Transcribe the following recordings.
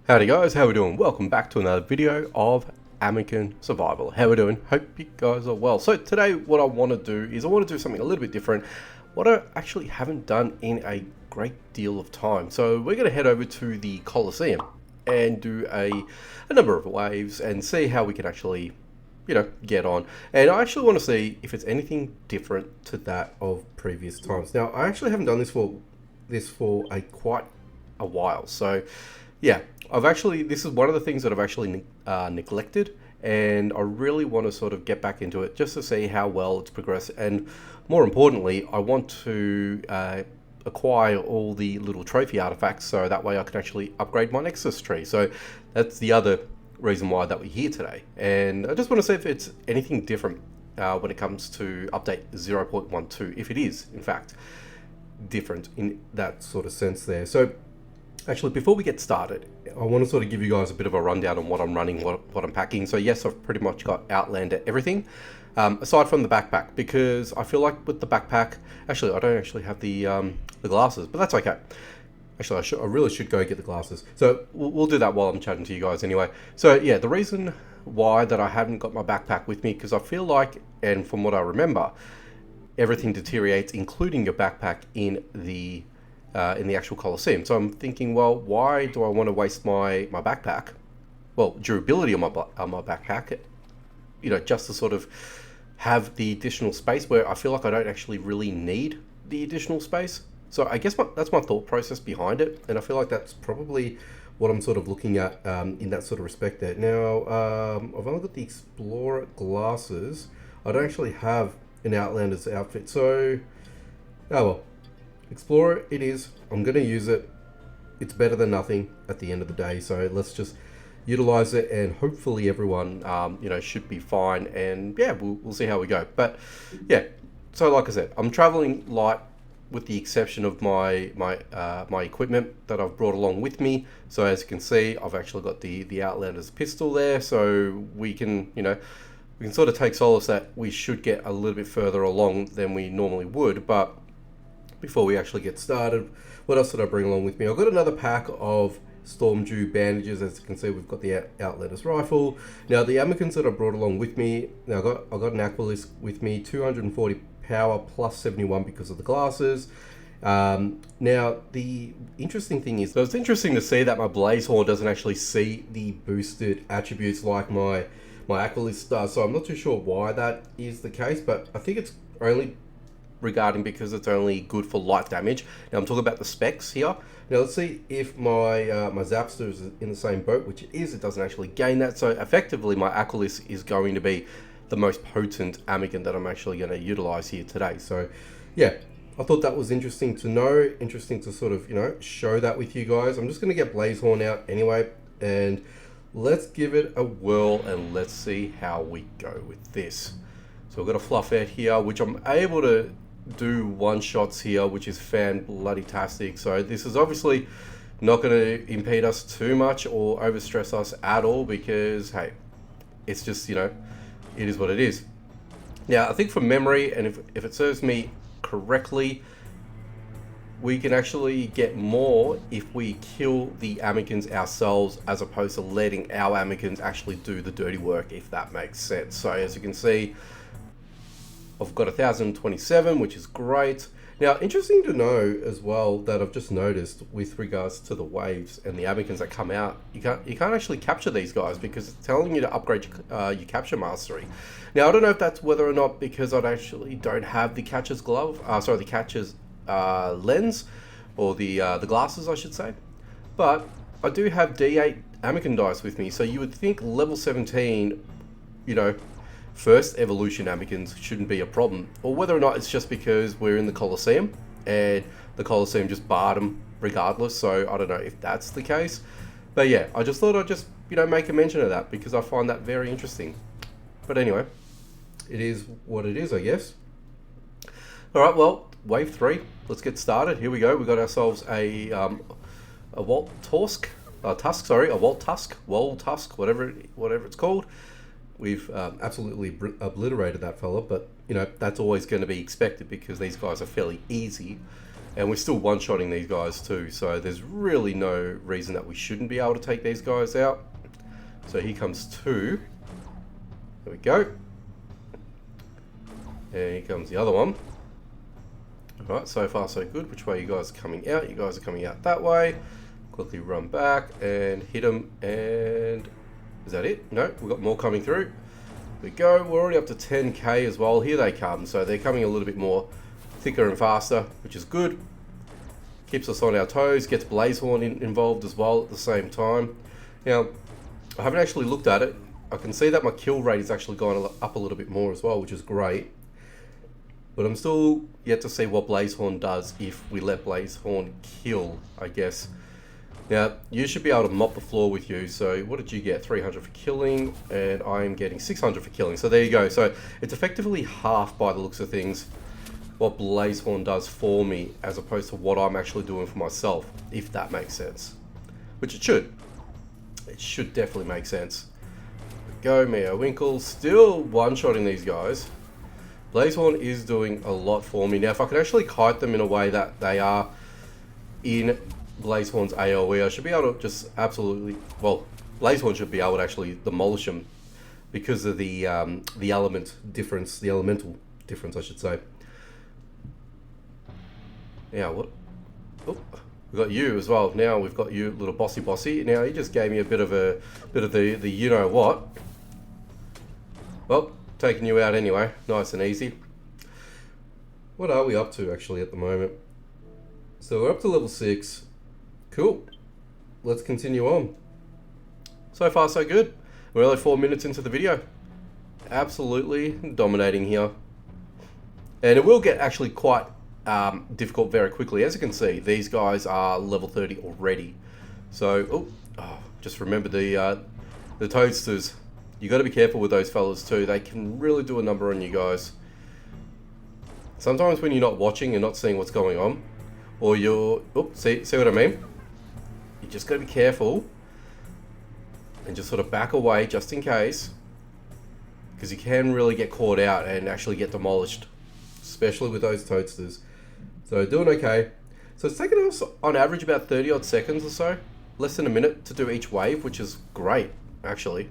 Howdy guys, how we doing? Welcome back to another video of Amikin Survival. How we doing? Hope you guys are well. So today what I want to do is I want to do something a little bit different. What I actually haven't done in a great deal of time. So we're going to head over to the Coliseum and do a number of waves and see how we can actually, get on. And I actually want to see if it's anything different to that of previous times. Now I actually haven't done this for quite a while. So yeah, this is one of the things that I've actually neglected, and I really want to sort of get back into it just to see how well it's progressed. And more importantly, I want to acquire all the little trophy artifacts so that way I can actually upgrade my Nexus tree. So that's the other reason why that we're here today. And I just want to see if it's anything different when it comes to update 0.12, if it is, in fact, different in that sort of sense there. So actually, before we get started, I want to sort of give you guys a bit of a rundown on what I'm running, what I'm packing. So yes, I've pretty much got Outlander everything, aside from the backpack, because I feel like with the backpack, actually, I don't actually have the glasses, but that's okay. Actually, I really should go get the glasses. So we'll do that while I'm chatting to you guys anyway. So yeah, the reason why that I haven't got my backpack with me, because I feel like, and from what I remember, everything deteriorates, including your backpack in the actual Coliseum. So I'm thinking, well, why do I want to waste my backpack? Well, durability on my backpack, just to sort of have the additional space where I feel like I don't actually really need the additional space. So I guess that's my thought process behind it, and I feel like that's probably what I'm sort of looking at in that sort of respect there. Now, I've only got the Explorer glasses. I don't actually have an Outlander's outfit, so oh well. Explorer it is. I'm going to use it. It's better than nothing at the end of the day. So let's just utilize it, and hopefully everyone, should be fine. And yeah, we'll see how we go. But yeah, so like I said, I'm traveling light with the exception of my equipment that I've brought along with me. So as you can see, I've actually got the Outlander's pistol there. So we can, we can sort of take solace that we should get a little bit further along than we normally would. But before we actually get started, what else did I bring along with me? I've got another pack of Storm Dew bandages. As you can see, we've got the Outlander's rifle. Now the Amikins that I brought along with me, now I got an Aquilus with me, 240 power plus 71 because of the glasses. Now the interesting thing is, so it's interesting to see that my Blazehorn doesn't actually see the boosted attributes like my Aquilus does. So I'm not too sure why that is the case, but I think it's only regarding because it's only good for light damage. Now I'm talking about the specs here. Now let's see if my Zapster is in the same boat, which it is. It doesn't actually gain that. So effectively my Aquilus is going to be the most potent Amikin that I'm actually going to utilize here today. So yeah, I thought that was interesting to know, interesting to sort of, show that with you guys. I'm just going to get Blazehorn out anyway, and let's give it a whirl and let's see how we go with this. So we've got a fluff out here, which I'm able to do one-shots here, which is fan-bloody-tastic. So this is obviously not going to impede us too much or overstress us at all, because hey, it's just, it is what it is. Now I think from memory, and if it serves me correctly, we can actually get more if we kill the Amikins ourselves, as opposed to letting our Amikins actually do the dirty work, if that makes sense. So as you can see, I've got 1027, which is great. Now, interesting to know as well that I've just noticed with regards to the waves and the Amikins that come out, you can't actually capture these guys because it's telling you to upgrade your capture mastery. Now, I don't know if that's whether or not because I actually don't have the catcher's glove, the catcher's lens, or the glasses, I should say. But I do have D8 Amikin dice with me, so you would think level 17, first evolution Amikins shouldn't be a problem, or whether or not it's just because we're in the Coliseum and the Coliseum just barred them regardless. So I don't know if that's the case, but yeah, I just thought I'd just make a mention of that because I find that very interesting. But anyway, it is what it is, I guess. All right, well, wave 3, let's get started. Here we go. We got ourselves a Wall Tusk, whatever it's called. We've absolutely obliterated that fella, but that's always going to be expected because these guys are fairly easy. And we're still one-shotting these guys too, so there's really no reason that we shouldn't be able to take these guys out. So here comes 2. There we go. And here comes the other one. Alright, so far so good. Which way are you guys coming out? You guys are coming out that way. Quickly run back and hit them, and is that it? No, we've got more coming through. Here we go. We're already up to 10k as well. Here they come, so they're coming a little bit more thicker and faster, which is good. Keeps us on our toes, gets Blazehorn involved as well at the same time. Now, I haven't actually looked at it. I can see that my kill rate is actually going up a little bit more as well, which is great. But I'm still yet to see what Blazehorn does if we let Blazehorn kill, I guess. Now, you should be able to mop the floor with you. So what did you get? 300 for killing, and I'm getting 600 for killing. So there you go. So it's effectively half, by the looks of things, what Blazehorn does for me as opposed to what I'm actually doing for myself, if that makes sense. Which it should. It should definitely make sense. Go, Mio Winkle, still one-shotting these guys. Blazehorn is doing a lot for me. Now, if I could actually kite them in a way that they are in Blazehorn's AoE, I should be able to just absolutely, well, Blazehorn should be able to actually demolish them because of the element difference, the elemental difference, I should say. Now, what? Oh, we've got you as well. Now we've got you, little bossy. Now he just gave me a bit of the you know what. Well, taking you out anyway, nice and easy. What are we up to actually at the moment? So we're up to level 6. Cool. Let's continue on. So far so good. We're only 4 minutes into the video. Absolutely dominating here. And it will get actually quite difficult very quickly. As you can see, these guys are level 30 already. So, just remember the toadsters. You got to be careful with those fellas too. They can really do a number on you guys. Sometimes when you're not watching, you're not seeing what's going on, or you're, see what I mean? You just got to be careful and just sort of back away just in case, because you can really get caught out and actually get demolished, especially with those toadsters. So doing okay. So it's taken us on average about 30 odd seconds or so, less than a minute to do each wave, which is great actually.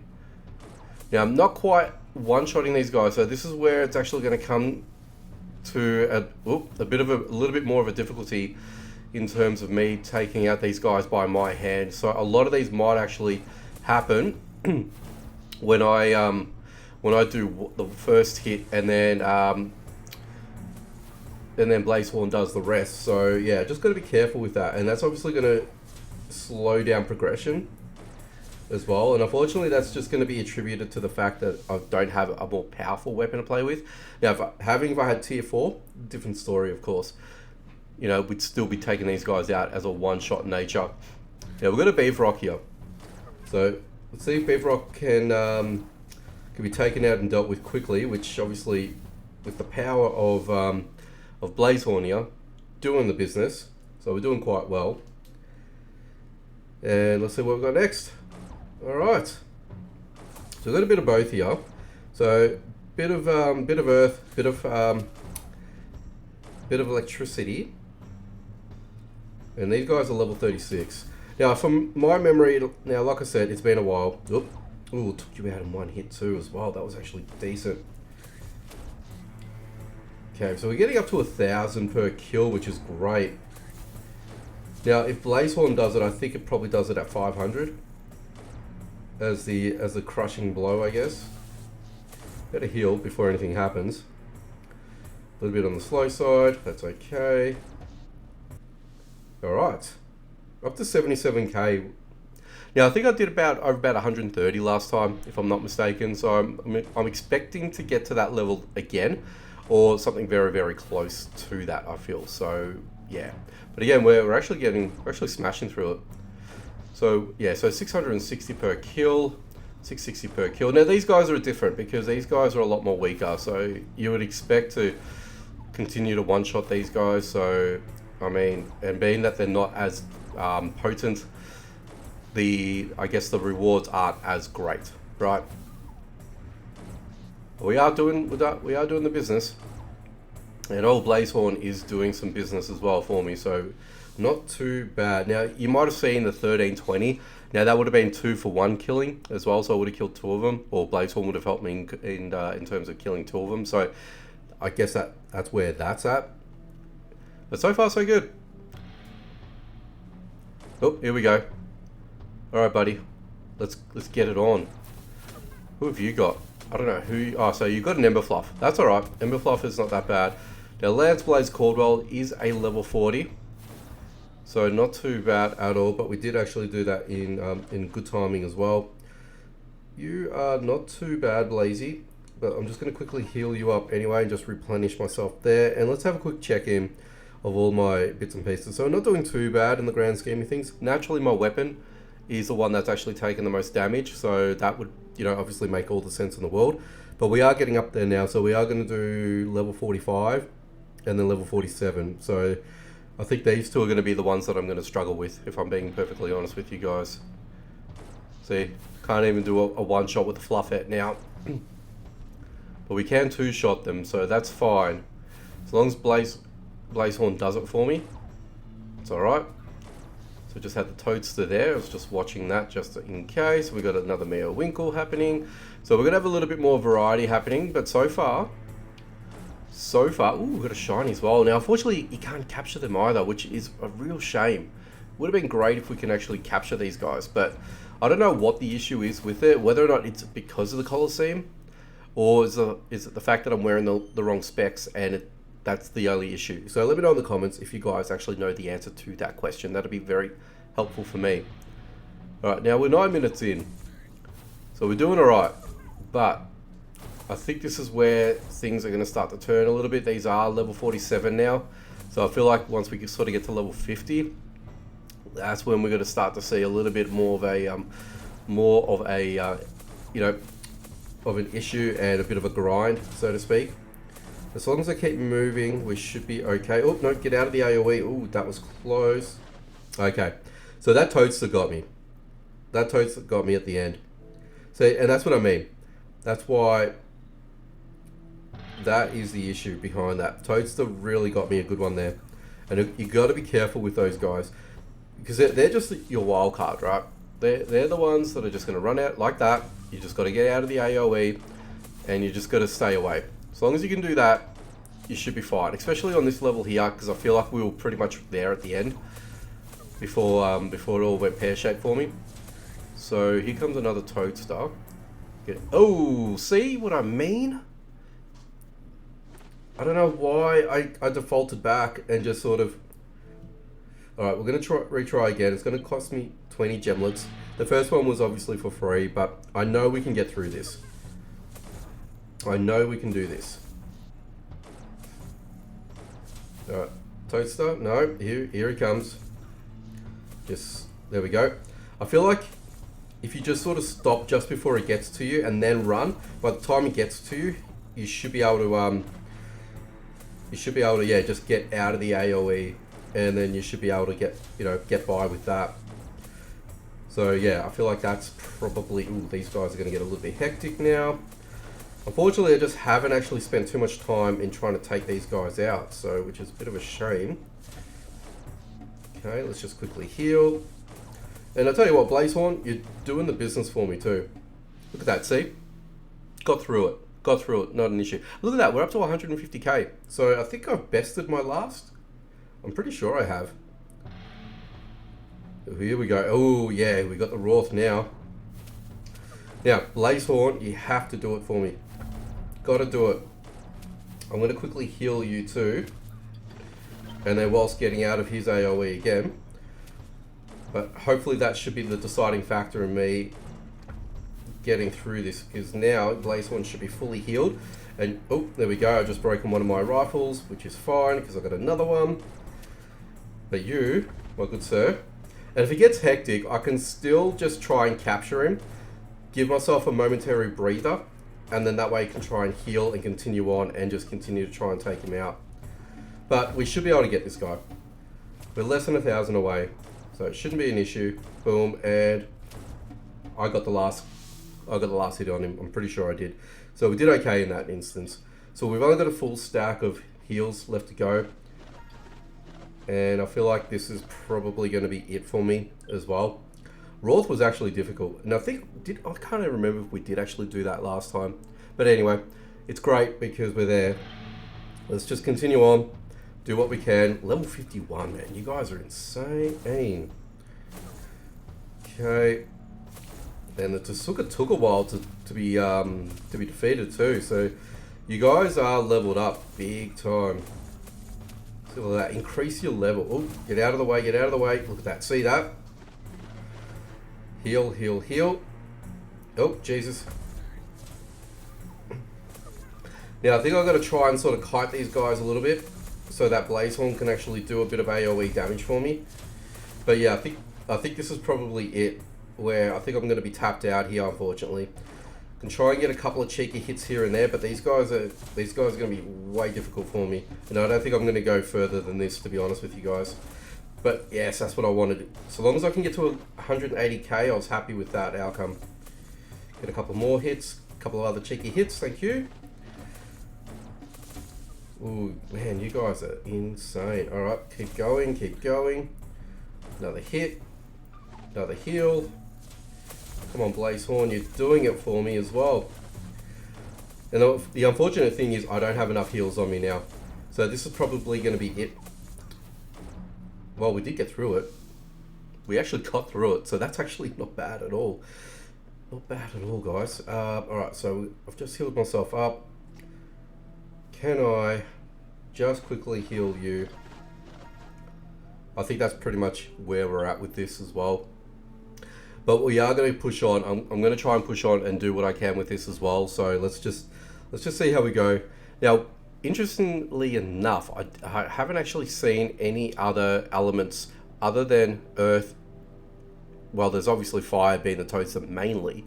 Now I'm not quite one-shotting these guys, so this is where it's actually going to come to a little bit more of a difficulty in terms of me taking out these guys by my hand. So a lot of these might actually happen when I do the first hit, and then Blazehorn does the rest. So yeah, just got to be careful with that, and that's obviously going to slow down progression as well. And unfortunately, that's just going to be attributed to the fact that I don't have a more powerful weapon to play with. Now, if I had tier 4, different story, of course. You know, we'd still be taking these guys out as a one-shot nature. Now, we've got a Beaverock here. So let's see if Beaverock can be taken out and dealt with quickly, which obviously, with the power of Blazehorn here, doing the business. So we're doing quite well. And let's see what we've got next. Alright. So we've got a bit of both here. So bit of earth, bit of electricity. And these guys are level 36. Now, from my memory, now like I said, it's been a while. Ooh, it took you out in one hit too as well. That was actually decent. Okay, so we're getting up to 1,000 per kill, which is great. Now, if Blazehorn does it, I think it probably does it at 500 as the crushing blow, I guess. Better heal before anything happens. A little bit on the slow side, that's okay. Alright, up to 77k. Now I think I did over about 130 last time, if I'm not mistaken, so I'm expecting to get to that level again, or something very, very close to that, I feel. So yeah, but again, we're actually smashing through it. So yeah, so 660 per kill, 660 per kill. Now these guys are different because these guys are a lot more weaker, so you would expect to continue to one-shot these guys. So I mean, and being that they're not as potent, I guess the rewards aren't as great, right? We are doing the business. And old Blazehorn is doing some business as well for me, so not too bad. Now, you might have seen the 1320. Now, that would have been 2 for 1 killing as well, so I would have killed 2 of them, or Blazehorn would have helped me in terms of killing 2 of them. So I guess that's where that's at. But so far, so good. Oh, here we go. All right, buddy. Let's get it on. Who have you got? I don't know who. Oh, so you got an Emberfluff. That's all right. Emberfluff is not that bad. Now, Lance Blaze Caldwell is a level 40, so not too bad at all. But we did actually do that in good timing as well. You are not too bad, Blazy. But I'm just going to quickly heal you up anyway and just replenish myself there. And let's have a quick check-in of all my bits and pieces. So I'm not doing too bad in the grand scheme of things. Naturally, my weapon is the one that's actually taken the most damage, so that would, you know, obviously make all the sense in the world. But we are getting up there now, so we are going to do level 45 and then level 47. So I think these two are going to be the ones that I'm going to struggle with, if I'm being perfectly honest with you guys. See, can't even do a one-shot with the Fluffette now. But we can two-shot them, so that's fine. As long as Blazehorn does it for me, it's alright. So just had the Toadster there. I was just watching that just in case. We got another Mayor Winkle happening. So we're going to have a little bit more variety happening, but so far, ooh, we've got a shiny as well. Now, unfortunately, you can't capture them either, which is a real shame. Would have been great if we can actually capture these guys, but I don't know what the issue is with it, whether or not it's because of the Coliseum, or is it the fact that I'm wearing the wrong specs and that's the only issue. So let me know in the comments if you guys actually know the answer to that question. That'd be very helpful for me. Alright, now we're 9 minutes in. So we're doing alright. But I think this is where things are going to start to turn a little bit. These are level 47 now. So I feel like once we sort of get to level 50, that's when we're going to start to see a little bit more of a, you know, of an issue and a bit of a grind, so to speak. As long as I keep moving, we should be okay. Oh, no, get out of the AoE. Oh, that was close. Okay, so that Toadster got me. That Toadster got me at the end. So, and that's what I mean. That's why that is the issue behind that. Toadster really got me a good one there. And you got to be careful with those guys, because they're just your wild card, right? They're the ones that are just going to run out like that. You just got to get out of the AoE, and you just got to stay away. As long as you can do that, you should be fine. Especially on this level here, because I feel like we were pretty much there at the end before it all went pear-shaped for me. So here comes another Toadster. Oh, see what I mean? I don't know why I defaulted back and just sort of... Alright, we're going to retry again. It's going to cost me 20 gemlets. The first one was obviously for free, but I know we can get through this. I know we can do this. Alright, Toadster, no, here he comes. Just, there we go. I feel like if you just sort of stop just before it gets to you and then run, by the time it gets to you, you should be able to, yeah, just get out of the AoE, and then you should be able to get by with that. So yeah, I feel like that's probably, ooh, these guys are going to get a little bit hectic now. Unfortunately, I just haven't actually spent too much time in trying to take these guys out, so which is a bit of a shame. Okay, let's just quickly heal. And I'll tell you what, Blazehorn, you're doing the business for me too. Look at that, see? Got through it, not an issue. Look at that, we're up to 150k. So I think I've bested my last. I'm pretty sure I have. Here we go. Oh yeah, we got the Roth now. Now, Blazehorn, you have to do it for me. Gotta do it. I'm gonna quickly heal you too. And then whilst getting out of his AoE again. But hopefully that should be the deciding factor in me getting through this, because now Blazehorn should be fully healed. And oh, there we go, I've just broken one of my rifles, which is fine because I've got another one. But you, my good sir, and if it gets hectic, I can still just try and capture him, give myself a momentary breather, and then that way I can try and heal and continue on and just continue to try and take him out. But we should be able to get this guy. We're less than 1,000 away, so it shouldn't be an issue. Boom, and I got the last hit on him. I'm pretty sure I did. So we did okay in that instance. So we've only got a full stack of heals left to go. And I feel like this is probably going to be it for me as well. Roth was actually difficult. And I can't even remember if we did actually do that last time. But anyway, it's great because we're there. Let's just continue on. Do what we can. Level 51, man. You guys are insane. Okay. And the Tsuka took a while to be defeated too. So you guys are leveled up big time. See all that. Increase your level. Oh, get out of the way. Get out of the way. Look at that. See that? Heal, heal, heal. Oh, Jesus. Now, I think I'm going to try and sort of kite these guys a little bit so that Blazehorn can actually do a bit of AoE damage for me. But yeah, I think this is probably it, where I think I'm going to be tapped out here, unfortunately. I can try and get a couple of cheeky hits here and there, but these guys are going to be way difficult for me. And I don't think I'm going to go further than this, to be honest with you guys. But yes, that's what I wanted. So long as I can get to 180k, I was happy with that outcome. Get a couple more hits, a couple of other cheeky hits, thank you. Ooh, man, you guys are insane. Alright, keep going, keep going. Another hit. Another heal. Come on, Blazehorn, you're doing it for me as well. And the unfortunate thing is I don't have enough heals on me now. So this is probably going to be it. Well, we did get through it. We actually got through it, so that's actually not bad at all. Not bad at all, guys. Alright, so I've just healed myself up. Can I just quickly heal you? I think that's pretty much where we're at with this as well. But we are going to push on. I'm going to try and push on and do what I can with this as well. So let's just see how we go. Now, interestingly enough, I haven't actually seen any other elements other than earth. Well, there's obviously fire being the totem mainly,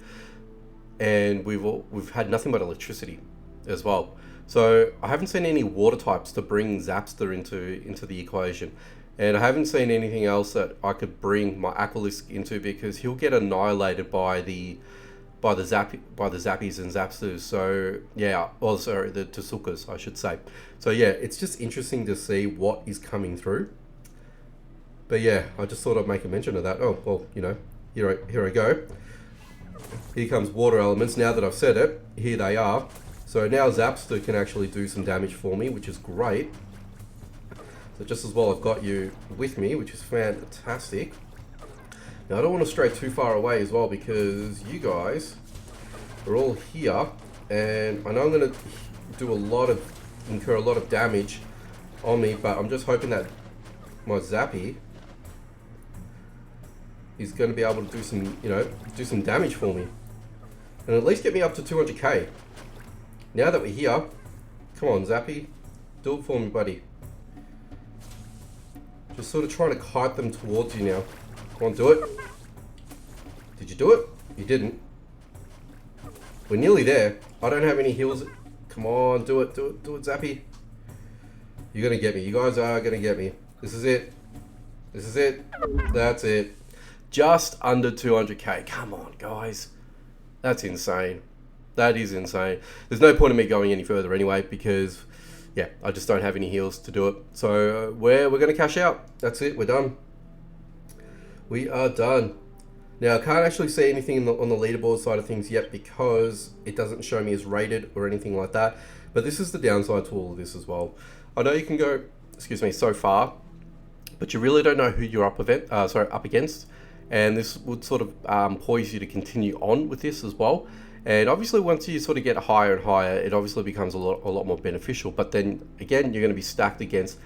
and we've had nothing but electricity as well. So I haven't seen any water types to bring Zapster into the equation. And I haven't seen anything else that I could bring my Aqualisk into, because he'll get annihilated by the Zappies and Zapsters. So yeah, well, sorry, the Tsukas, I should say. So yeah, it's just interesting to see what is coming through. But yeah, I just thought I'd make a mention of that. Oh, well, you know, here I go. Here comes water elements. Now that I've said it, here they are. So now Zapster can actually do some damage for me, which is great. So just as well I've got you with me, which is fantastic. Now I don't want to stray too far away as well, because you guys are all here, and I know I'm going to incur a lot of damage on me, but I'm just hoping that my Zappy is going to be able to do some damage for me, and at least get me up to 200k. Now that we're here, come on Zappy, do it for me, buddy. Just sort of trying to kite them towards you now. Come on, do it. Did you do it? You didn't. We're nearly there. I don't have any heals. Come on, do it, Zappy. You're gonna get me. You guys are gonna get me. This is it. This is it. That's it. Just under 200k. Come on, guys. That's insane. That is insane. There's no point in me going any further anyway, because yeah, I just don't have any heals to do it. So we're going to cash out. That's it. We're done. We are done. Now, I can't actually see anything on the leaderboard side of things yet, because it doesn't show me as rated or anything like that. But this is the downside to all of this as well. I know you can go, so far, but you really don't know who you're up against. And this would sort of poise you to continue on with this as well. And obviously once you sort of get higher and higher, it obviously becomes a lot more beneficial. But then again, you're going to be stacked against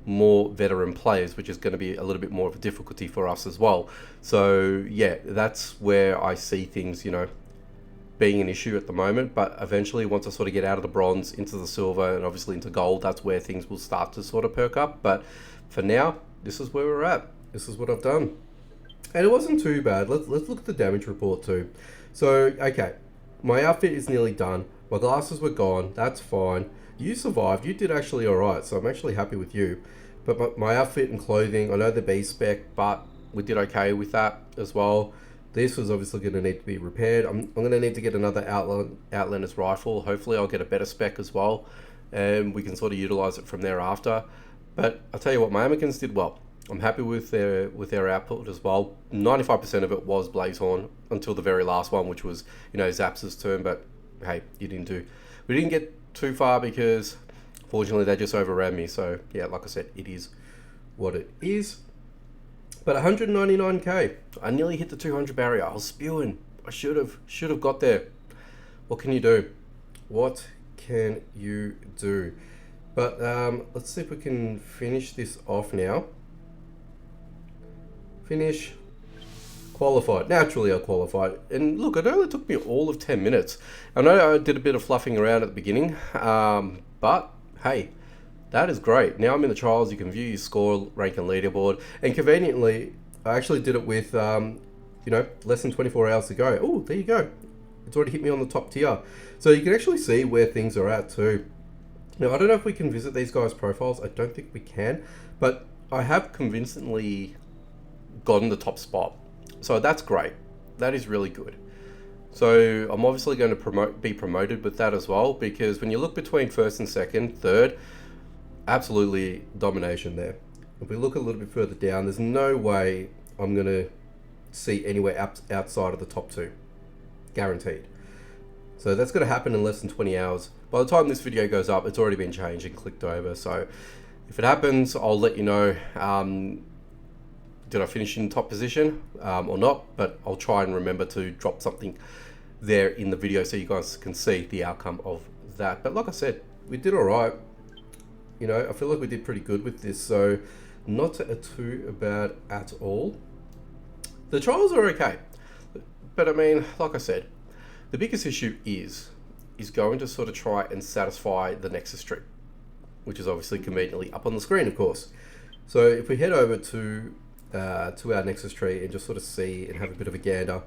more veteran players, which is going to be a little bit more of a difficulty for us as well. So yeah, that's where I see things, being an issue at the moment. But eventually, once I sort of get out of the bronze into the silver and obviously into gold, that's where things will start to sort of perk up. But for now, this is where we're at. This is what I've done. And it wasn't too bad. Let's look at the damage report too. So, okay. My outfit is nearly done. My glasses were gone. That's fine. You survived. You did actually alright, so I'm actually happy with you. But my outfit and clothing, I know the B spec, but we did okay with that as well. This was obviously going to need to be repaired. I'm going to need to get another Outlander's rifle. Hopefully I'll get a better spec as well. and we can sort of utilize it from thereafter. But I'll tell you what, my Amikins did well. I'm happy with their output as well. 95% of it was Blazehorn until the very last one, which was, you know, Zaps's turn. But hey, we didn't get too far because fortunately they just overran me. So yeah, like I said, it is what it is. But 199k, I nearly hit the 200 barrier. I was spewing. I should have got there. What can you do? What can you do? But let's see if we can finish this off now. Finish. Qualified. Naturally I qualified. And look, it only took me all of 10 minutes. I know I did a bit of fluffing around at the beginning, but hey, that is great. Now I'm in the trials. You can view your score, rank, and leaderboard. And conveniently, I actually did it with, you know, less than 24 hours to go. Oh, there you go. It's already hit me on the top tier. So you can actually see where things are at too. Now, I don't know if we can visit these guys' profiles. I don't think we can. But I have convincingly gotten the top spot. So that's great. That is really good. So I'm obviously going to be promoted with that as well, because when you look between first and second, third, absolutely domination there. If we look a little bit further down, there's no way I'm going to see anywhere outside of the top two. Guaranteed. So that's going to happen in less than 20 hours. By the time this video goes up, it's already been changed and clicked over. So if it happens, I'll let you know. Did I finish in top position or not? But I'll try and remember to drop something there in the video so you guys can see the outcome of that. But like I said, we did all right. You know, I feel like we did pretty good with this, so not too bad at all. The trials are okay, but I mean, like I said, the biggest issue is going to sort of try and satisfy the Nexus tree, which is obviously conveniently up on the screen, of course. So if we head over to our Nexus tree and just sort of see and have a bit of a gander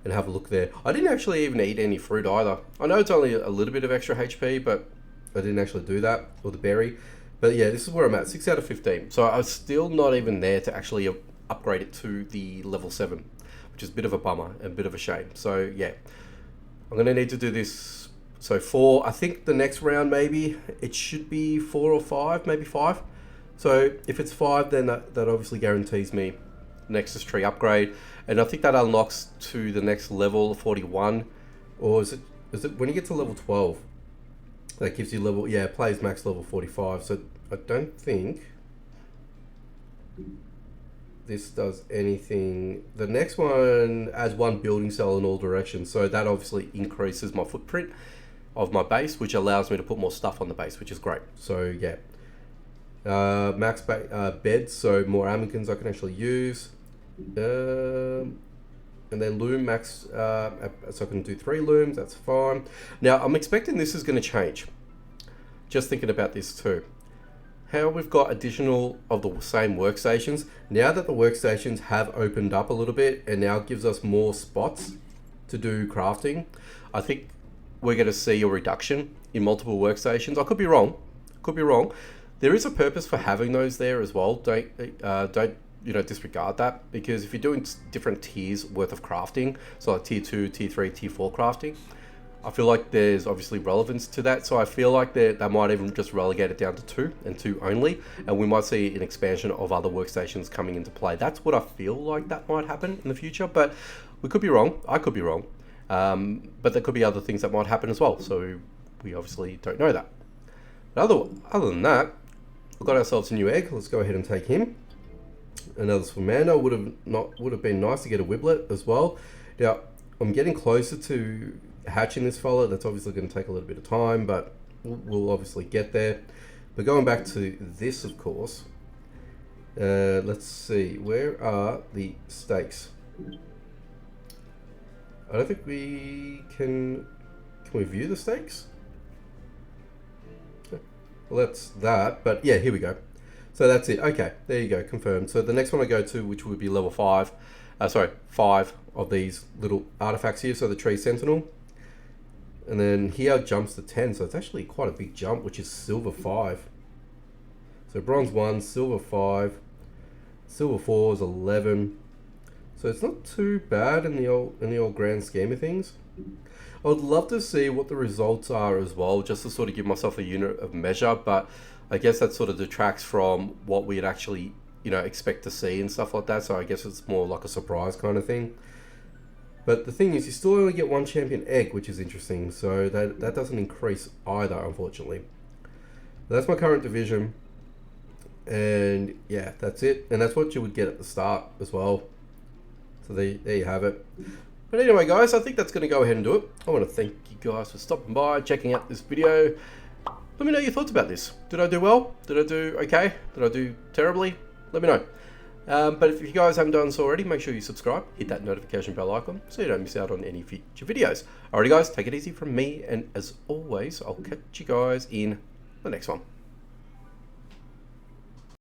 and have a look there. I didn't actually even eat any fruit either. I know it's only a little bit of extra HP, but I didn't actually do that, or the berry. But yeah, this is where I'm at, 6 out of 15. So I was still not even there to actually upgrade it to the level 7, which is a bit of a bummer and a bit of a shame. So yeah, I'm going to need to do this. So 4, I think the next round maybe, it should be 4 or 5, maybe 5. So if it's 5, then that obviously guarantees me Nexus tree upgrade. And I think that unlocks to the next level, 41. Or is it when you get to level 12? That gives you level, yeah, plays max level 45. So I don't think this does anything. The next one adds 1 building cell in all directions. So that obviously increases my footprint of my base, which allows me to put more stuff on the base, which is great. So yeah. Max beds, so more Amikins I can actually use. And then loom max, so I can do 3 looms, that's fine. Now I'm expecting this is going to change. Just thinking about this too. How we've got additional of the same workstations. Now that the workstations have opened up a little bit and now gives us more spots to do crafting, I think we're going to see a reduction in multiple workstations. I could be wrong. There is a purpose for having those there as well. Don't you know, disregard that, because if you're doing different tiers worth of crafting, so like tier 2, tier 3, tier 4 crafting, I feel like there's obviously relevance to that. So I feel like they might even just relegate it down to 2 and 2 only, and we might see an expansion of other workstations coming into play. That's what I feel like that might happen in the future, but we could be wrong. I could be wrong, but there could be other things that might happen as well. So we obviously don't know that. But other than that, we've got ourselves a new egg. Let's go ahead and take him. Another Swimanda would have been nice to get a Wiblet as well. Now I'm getting closer to hatching this fella. That's obviously going to take a little bit of time, but we'll obviously get there. But going back to this, of course, let's see, where are the stakes? I don't think we can we view the stakes? Well, that's that, but yeah, here we go. So that's it. Okay, there you go, confirmed. So the next one I go to, which would be level 5, 5 of these little artifacts here, so the Tree Sentinel. And then here jumps to 10, so it's actually quite a big jump, which is silver 5. So bronze 1, silver 5, silver 4 is 11, So it's not too bad in the old grand scheme of things. I would love to see what the results are as well, just to sort of give myself a unit of measure, but I guess that sort of detracts from what we'd actually, expect to see and stuff like that. So I guess it's more like a surprise kind of thing. But the thing is, you still only get one champion egg, which is interesting. So that doesn't increase either, unfortunately. That's my current division. And yeah, that's it. And that's what you would get at the start as well. So there you have it. But anyway, guys, I think that's going to go ahead and do it. I want to thank you guys for stopping by, checking out this video. Let me know your thoughts about this. Did I do well? Did I do okay? Did I do terribly? Let me know. But if you guys haven't done so already, make sure you subscribe, hit that notification bell icon so you don't miss out on any future videos. Alrighty guys, take it easy from me, and as always, I'll catch you guys in the next one.